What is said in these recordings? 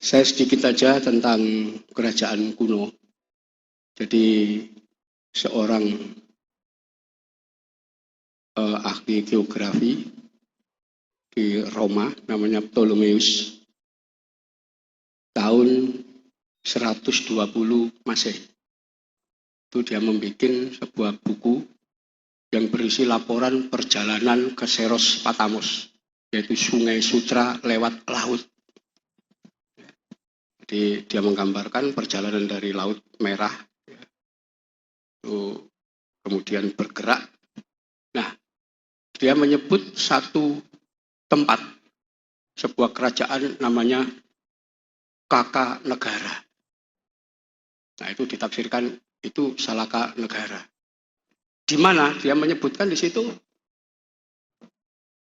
Saya sedikit aja tentang kerajaan kuno. Jadi seorang ahli geografi di Roma namanya Ptolemeus tahun 120 Masehi. Itu dia membuat sebuah buku yang berisi laporan perjalanan ke Seros Patamos, yaitu Sungai Sutra lewat laut. Jadi dia menggambarkan perjalanan dari Laut Merah, itu kemudian bergerak. Nah, dia menyebut satu tempat, sebuah kerajaan namanya Kaka Negara. Nah, itu ditafsirkan itu Salaka Negara. Di mana dia menyebutkan di situ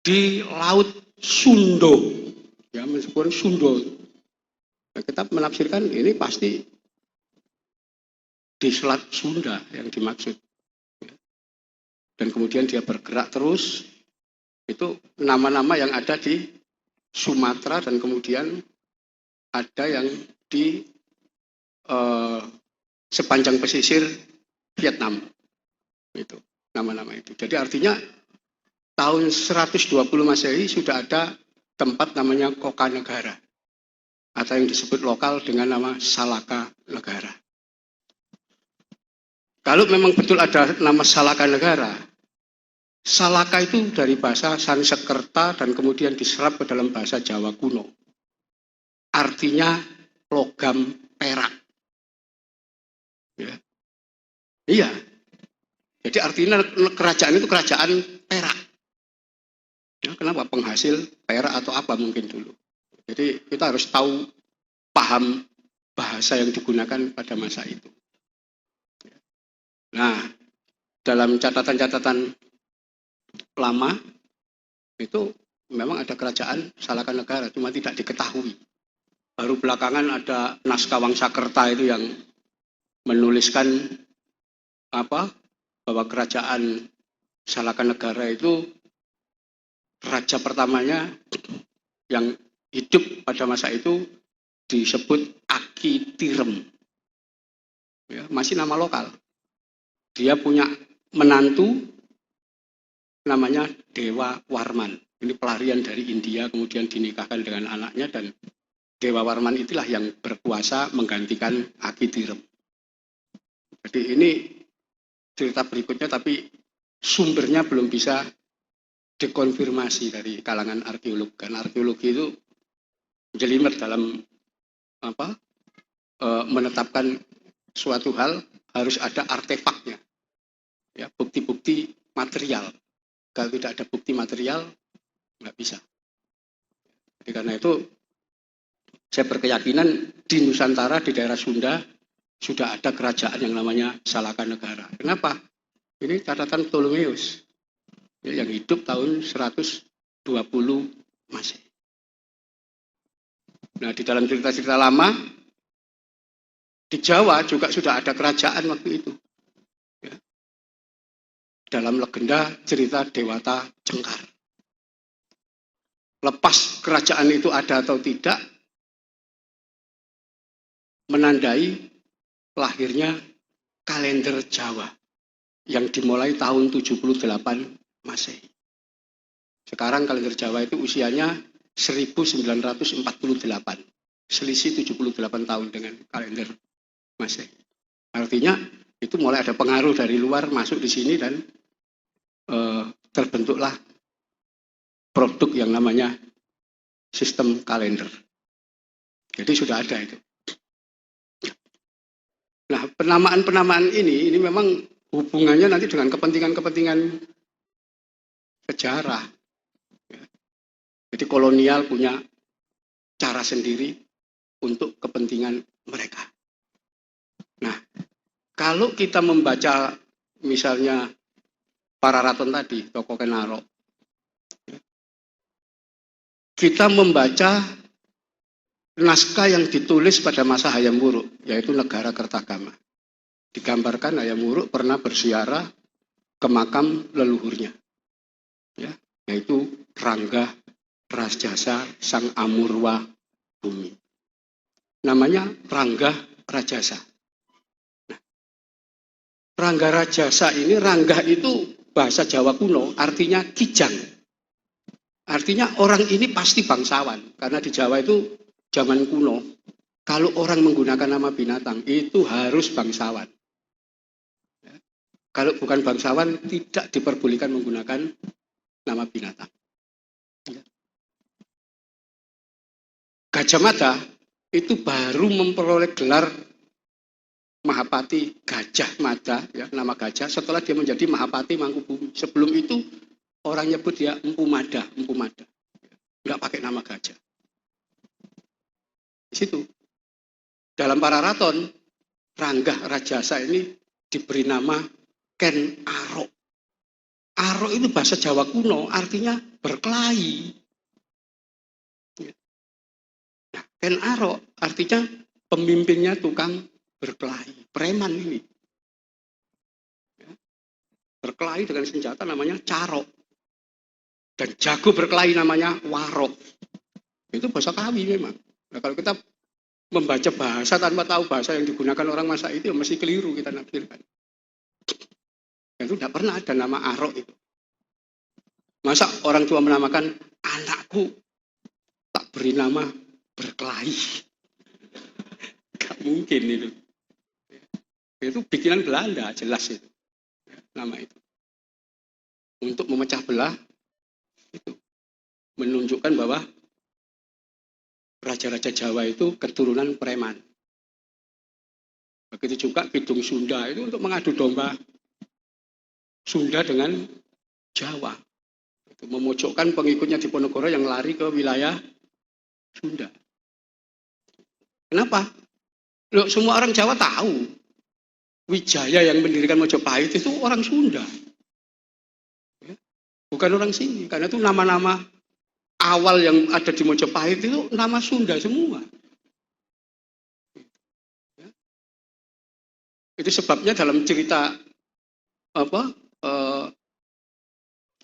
di Laut Sundo, ya meskipun Sundo. Nah, kita menafsirkan ini pasti di Selat Sunda yang dimaksud. Dan kemudian dia bergerak terus, itu nama-nama yang ada di Sumatera dan kemudian ada yang di sepanjang pesisir Vietnam. Itu nama-nama itu. Jadi artinya tahun 120 Masehi sudah ada tempat namanya Koka Negara, atau yang disebut lokal dengan nama Salaka Negara. Kalau memang betul ada nama Salaka Negara, Salaka itu dari bahasa Sanskerta dan kemudian diserap ke dalam bahasa Jawa kuno. Artinya logam perak. Ya. Iya. Jadi artinya kerajaan itu kerajaan perak. Ya, kenapa? Penghasil perak atau apa mungkin dulu. Jadi kita harus tahu, paham bahasa yang digunakan pada masa itu. Nah, dalam catatan-catatan lama itu memang ada kerajaan Salaka Negara, cuma tidak diketahui. Baru belakangan ada naskah Wangsakerta itu yang menuliskan bahwa kerajaan Salaka Negara itu raja pertamanya yang hidup pada masa itu disebut Aki Tirem. Ya, masih nama lokal. Dia punya menantu namanya Dewa Warman. Ini pelarian dari India kemudian dinikahkan dengan anaknya, dan Dewa Warman itulah yang berkuasa menggantikan Aki Tirem. Jadi ini cerita berikutnya, tapi sumbernya belum bisa dikonfirmasi dari kalangan arkeolog. Karena arkeologi itu jelimet dalam menetapkan suatu hal, harus ada artefaknya, ya, bukti-bukti material. Kalau tidak ada bukti material, nggak bisa. Jadi karena itu saya berkeyakinan di Nusantara, di daerah Sunda, sudah ada kerajaan yang namanya Salaka Negara. Kenapa? Ini catatan Ptolemeus yang hidup tahun 120 Masehi. Nah, di dalam cerita-cerita lama, di Jawa juga sudah ada kerajaan waktu itu. Ya. Dalam legenda cerita Dewata Cengkar. Lepas kerajaan itu ada atau tidak, menandai lahirnya kalender Jawa yang dimulai tahun 78 Masehi. Sekarang kalender Jawa itu usianya 1948. Selisih 78 tahun dengan kalender Masehi. Artinya itu mulai ada pengaruh dari luar masuk di sini dan terbentuklah produk yang namanya sistem kalender. Jadi sudah ada itu. Nah, penamaan-penamaan ini memang hubungannya nanti dengan kepentingan-kepentingan sejarah. Jadi kolonial punya cara sendiri untuk kepentingan mereka. Nah, kalau kita membaca misalnya Pararaton tadi, Toko Kenaro, kita membaca naskah yang ditulis pada masa Hayam Wuruk, yaitu Negara Kertagama. Digambarkan Hayam Wuruk pernah berziarah ke makam leluhurnya, ya, yaitu Rangga Rajasa Sang Amurwa Bumi. namanya Rangga Rajasa. Nah, Rangga Rajasa ini, Rangga itu bahasa Jawa kuno, artinya kijang. Artinya orang ini pasti bangsawan, karena di Jawa itu zaman kuno, kalau orang menggunakan nama binatang itu harus bangsawan. Kalau bukan bangsawan tidak diperbolehkan menggunakan nama binatang. Gajah Mada itu baru memperoleh gelar Mahapati Gajah Mada, ya, nama gajah, setelah dia menjadi Mahapati Mangkubumi. Sebelum itu orang nyebut dia Empu Mada, nggak pakai nama gajah. Di situ dalam Pararaton, Rangga Rajasa ini diberi nama Ken Arok. Arok itu bahasa Jawa kuno, artinya berkelahi. Nah, Ken Arok artinya pemimpinnya tukang berkelahi, preman ini. Berkelahi dengan senjata namanya carok. Dan jago berkelahi namanya warok. Itu bahasa Kawi memang. Nah, kalau kita membaca bahasa tanpa tahu bahasa yang digunakan orang masa itu, ya mesti keliru kita nafsirkan. Itu tidak pernah ada nama Arok itu. Masa orang tua menamakan anakku tak beri nama berkelahi? Gak mungkin itu. Itu bikinan Belanda, jelas itu. Nama itu. Untuk memecah belah, itu menunjukkan bahwa raja-raja Jawa itu keturunan preman. Begitu juga Kidung Sunda itu untuk mengadu domba Sunda dengan Jawa. Itu memojokkan pengikutnya Diponegoro yang lari ke wilayah Sunda. Kenapa? Loh, semua orang Jawa tahu Wijaya yang mendirikan Majapahit itu orang Sunda. Ya, bukan orang sini. Karena itu nama-nama awal yang ada di Majapahit itu nama Sunda semua. Ya. Itu sebabnya dalam cerita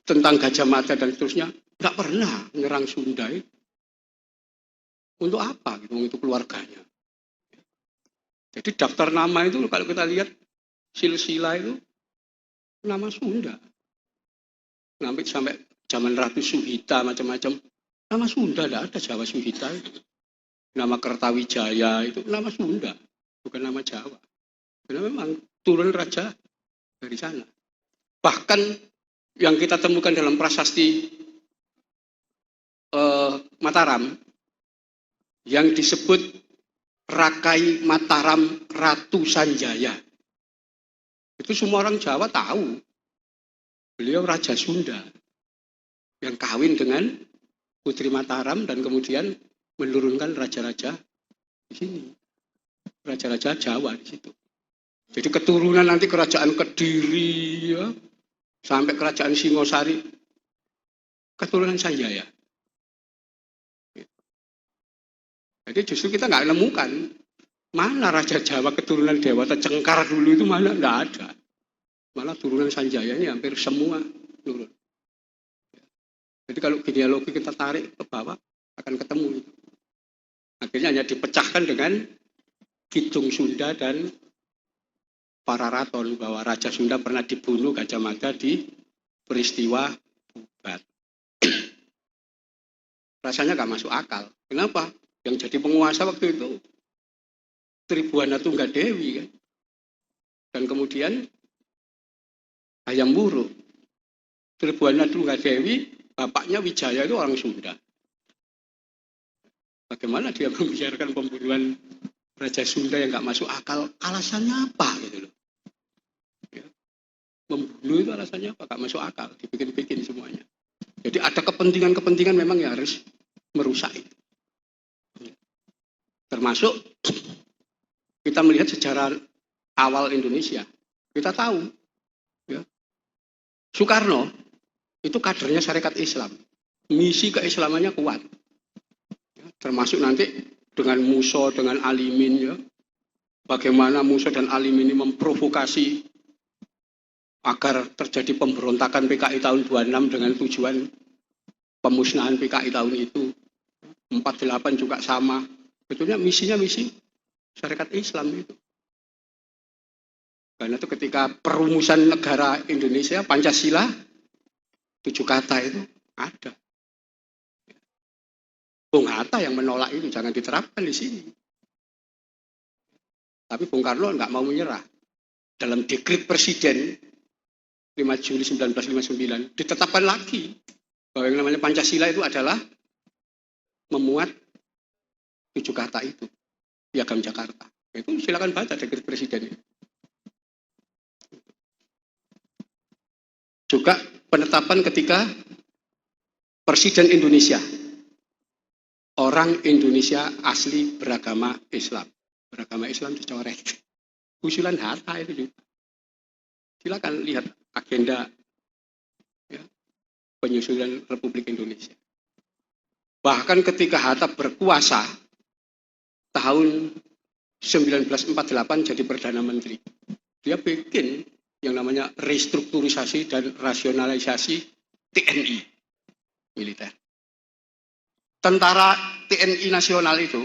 tentang Gajah Mada dan seterusnya nggak pernah menyerang Sunda itu. Untuk apa? Gitu, itu keluarganya. Jadi daftar nama itu kalau kita lihat silsilah itu nama Sunda. Sampai zaman Ratu Suhita macam-macam nama Sunda, tidak ada Jawa Suhita itu. Nama Kertawijaya itu nama Sunda, bukan nama Jawa. Karena memang turun raja dari sana. Bahkan yang kita temukan dalam prasasti Mataram yang disebut Rakai Mataram Ratu Sanjaya. Itu semua orang Jawa tahu. Beliau Raja Sunda yang kawin dengan Putri Mataram dan kemudian menurunkan raja-raja di sini. Raja-raja Jawa di situ. Jadi keturunan nanti kerajaan Kediri ya, sampai kerajaan Singosari keturunan Sanjaya. Jadi justru kita nggak menemukan mana Raja Jawa keturunan Dewata Cengkar dulu itu mana, nggak ada. Malah turunan Sanjaya ini hampir semua turun. Jadi kalau genealogi kita tarik ke bawah akan ketemu itu. Akhirnya hanya dipecahkan dengan Kidung Sunda dan Pararaton bahwa Raja Sunda pernah dibunuh Gajah Mada di peristiwa Bubat. Rasanya nggak masuk akal. Kenapa? Yang jadi penguasa waktu itu Tribuana Tunggadewi kan. Dan kemudian Hayam Wuruk. Tribuana Tunggadewi, bapaknya Wijaya itu orang Sunda. Bagaimana dia membiarkan pembunuhan Raja Sunda yang nggak masuk akal? Alasannya apa gitu loh? Ya. Membunuh itu alasannya apa? Nggak masuk akal, dibikin-bikin semuanya. Jadi ada kepentingan-kepentingan memang yang harus merusak itu. Termasuk kita melihat sejarah awal Indonesia, kita tahu ya, Soekarno itu kadernya Syarikat Islam, misi keislamannya kuat ya, termasuk nanti dengan Musa, dengan Alimin ya, bagaimana Musa dan Alimin ini memprovokasi agar terjadi pemberontakan PKI tahun 26 dengan tujuan pemusnahan PKI tahun itu. 48 juga sama. Betulnya misinya misi syarikat Islam itu. Karena itu ketika perumusan negara Indonesia, Pancasila, 7 kata itu ada. Bung Hatta yang menolak itu, jangan diterapkan di sini. Tapi Bung Karno nggak mau menyerah. Dalam dekret Presiden 5 Juli 1959 ditetapkan lagi bahwa yang namanya Pancasila itu adalah memuat 7 kata itu, Piagam Jakarta. Itu silakan baca dekret Presiden itu. Juga penetapan ketika Presiden Indonesia, orang Indonesia asli beragama Islam. Beragama Islam dicoret. Usulan Hatta itu juga. Silakan lihat agenda ya, penyusunan Republik Indonesia. Bahkan ketika Hatta berkuasa tahun 1948 jadi Perdana Menteri, dia bikin yang namanya restrukturisasi dan rasionalisasi TNI militer. Tentara TNI nasional itu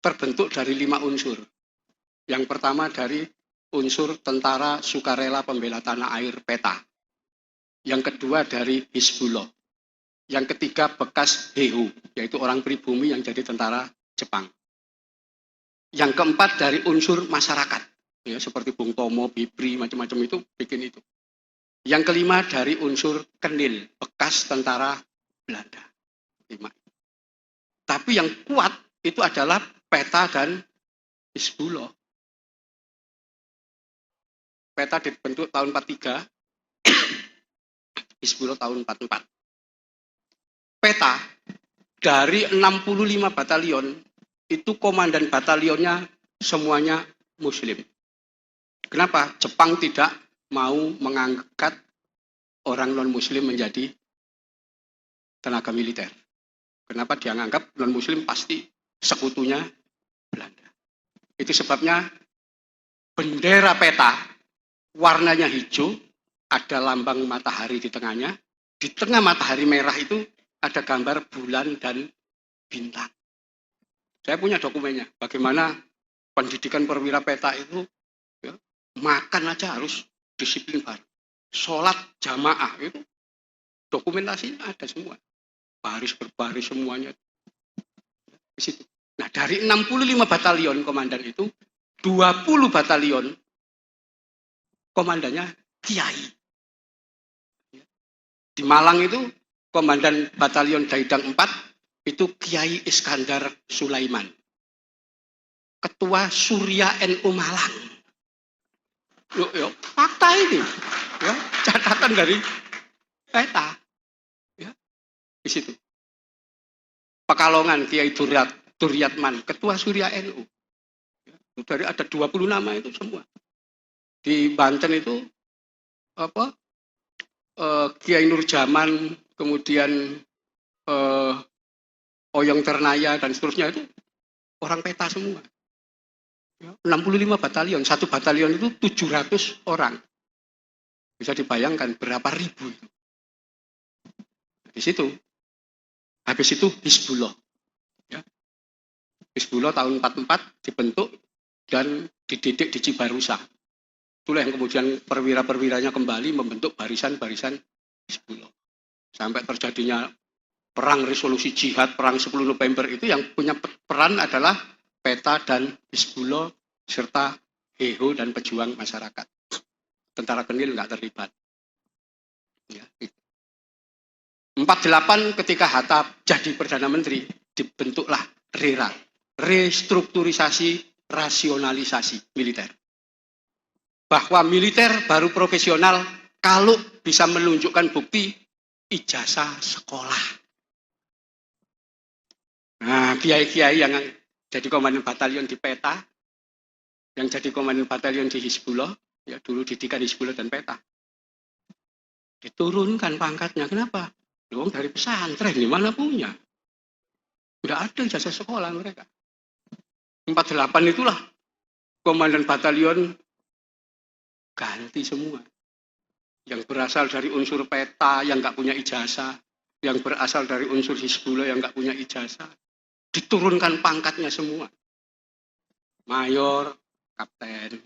terbentuk dari 5 unsur. Yang pertama dari unsur tentara sukarela pembela tanah air PETA. Yang kedua dari Hizbullah. Yang ketiga bekas Hehu, yaitu orang pribumi yang jadi tentara Jepang. Yang keempat dari unsur masyarakat, ya, seperti Bung Tomo, Bibri, macam-macam itu bikin itu. Yang kelima dari unsur Kenil, bekas tentara Belanda. 5. Tapi yang kuat itu adalah PETA dan Hizbullah. PETA dibentuk tahun 43, Hizbullah tahun 44. PETA dari 65 batalion itu komandan batalionnya semuanya Muslim. Kenapa? Jepang tidak mau mengangkat orang non-Muslim menjadi tenaga militer. Kenapa dia menganggap non-Muslim pasti sekutunya Belanda. Itu sebabnya bendera PETA warnanya hijau, ada lambang matahari di tengahnya. Di tengah matahari merah itu ada gambar bulan dan bintang. Saya punya dokumennya, bagaimana pendidikan perwira PETA itu ya, makan aja harus disiplin bareng. Sholat jamaah itu dokumentasinya ada semua. Baris berbaris semuanya. Di situ. Nah, dari 65 batalion komandan itu, 20 batalion komandannya kiai. Di Malang itu komandan batalion Daidang 4 itu Kiai Iskandar Sulaiman. Ketua Surya NU Malang. Yuk, fakta ini. Ya, catatan dari PETA. Ya, di situ. Pekalongan Kiai Duryatman, Ketua Surya NU. Ya, itu dari ada 20 nama itu semua. Di Banten itu apa? Kiai Nurjaman, kemudian Oyong Ternaya dan seterusnya itu orang PETA semua. 65 batalion, satu batalion itu 700 orang. Bisa dibayangkan berapa ribu itu. Di situ. Habis itu Hizbullah. Ya. Hizbullah tahun 44 dibentuk dan dididik di Cibarusa. Itulah yang kemudian perwira-perwiranya kembali membentuk barisan-barisan Hizbullah. Sampai terjadinya perang resolusi jihad, perang 10 November itu yang punya peran adalah PETA dan Hizbullah serta Heho dan pejuang masyarakat. Tentara Kenil nggak terlibat. Ya, gitu. 48 ketika Hatta jadi Perdana Menteri, dibentuklah RERA, restrukturisasi rasionalisasi militer. Bahwa militer baru profesional kalau bisa menunjukkan bukti ijazah sekolah. Nah, kiai-kiai yang jadi komandan batalion di PETA, yang jadi komandan batalion di Hizbullah, ya dulu didikan Hizbullah dan PETA, diturunkan pangkatnya. Kenapa? Loh, dari pesantren, gimana punya? Tidak ada ijazah sekolah mereka. 48 itulah komandan batalion ganti semua. Yang berasal dari unsur PETA yang nggak punya ijazah, yang berasal dari unsur Hizbullah yang nggak punya ijazah, diturunkan pangkatnya semua. Mayor, kapten,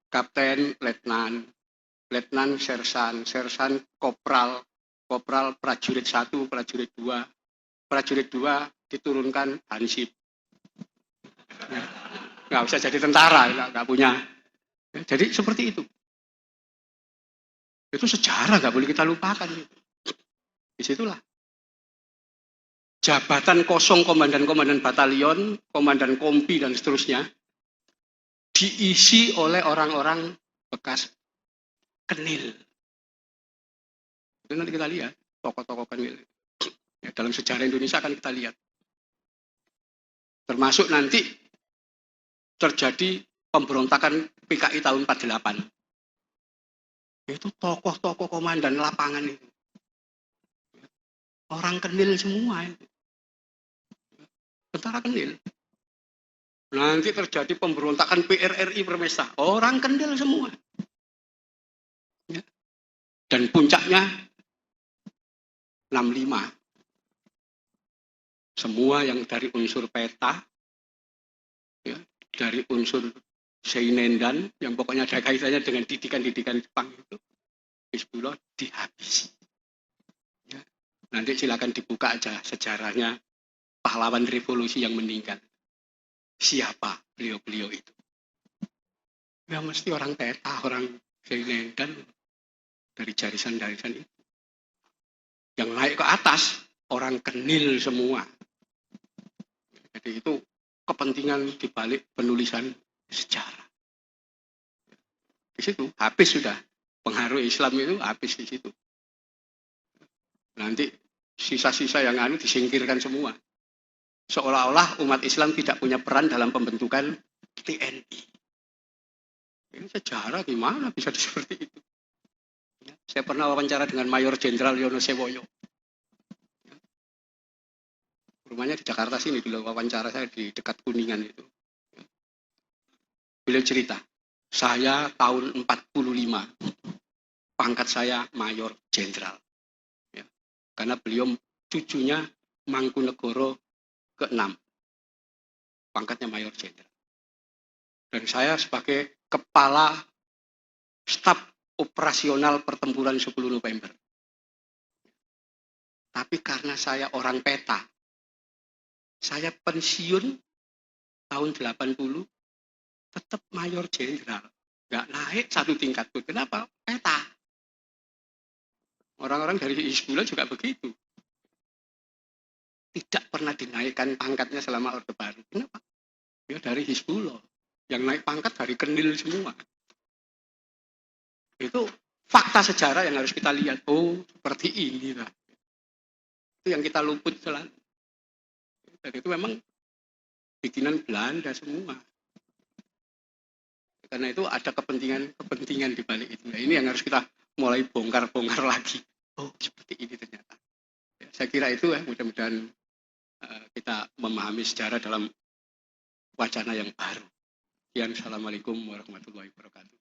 kapten, letnan, letnan, sersan, sersan, kopral, kopral, prajurit 1, prajurit 2, prajurit 2 diturunkan hansip. Nggak usah jadi tentara, nggak punya. Jadi seperti itu. Itu sejarah, nggak boleh kita lupakan. Disitulah. Jabatan kosong komandan-komandan batalion, komandan kompi, dan seterusnya, diisi oleh orang-orang bekas Kenil. Itu nanti kita lihat, tokoh-tokoh Kenil. Ya, dalam sejarah Indonesia akan kita lihat. Termasuk nanti terjadi pemberontakan PKI tahun 48. Itu tokoh-tokoh komandan lapangan itu. Orang Kenil semua itu. Tentara Kenil. Nanti terjadi pemberontakan PRRI Permesta. Orang Kenil semua. Ya. Dan puncaknya 65. Semua yang dari unsur peta, ya, dari unsur Seinendan, yang pokoknya ada kaitannya dengan didikan-didikan Jepang itu, Hizbullah dihabisi. Ya. Nanti silakan dibuka aja sejarahnya pahlawan revolusi yang meninggal. Siapa beliau-beliau itu? Ya mesti orang peta, orang Seinendan, dari jarisan-jarisan itu. Yang naik ke atas, orang Kenil semua. Jadi itu kepentingan dibalik penulisan sejarah. Di situ habis sudah pengaruh Islam itu habis di situ. Nanti sisa-sisa yang disingkirkan semua. Seolah-olah umat Islam tidak punya peran dalam pembentukan TNI. Ini sejarah gimana bisa seperti itu? Saya pernah wawancara dengan Mayor Jenderal Yonosewoyo. Rumahnya di Jakarta sini, dulu wawancara saya di dekat Kuningan itu. Beliau cerita, saya tahun 45, pangkat saya Mayor Jenderal. Ya. Karena beliau cucunya Mangkunegoro ke-6, pangkatnya Mayor Jenderal. Dan saya sebagai Kepala Staf Operasional Pertempuran 10 November. Tapi karena saya orang peta, saya pensiun tahun 80, tetap Mayor Jenderal. Nggak naik satu tingkat pun. Kenapa? Peta. Orang-orang dari Hizbullah juga begitu. Tidak pernah dinaikkan pangkatnya selama Orde Baru. Kenapa? Ya dari Hizbullah. Yang naik pangkat dari Kenil semua. Itu fakta sejarah yang harus kita lihat. Oh, seperti ini lah. Itu yang kita luput selalu. Dan itu memang bikinan Belanda semua. Karena itu ada kepentingan di balik itu. Nah, ini yang harus kita mulai bongkar-bongkar lagi. Oh, seperti ini ternyata. Ya, saya kira itu ya, mudah-mudahan kita memahami sejarah dalam wacana yang baru. Assalamualaikum warahmatullahi wabarakatuh.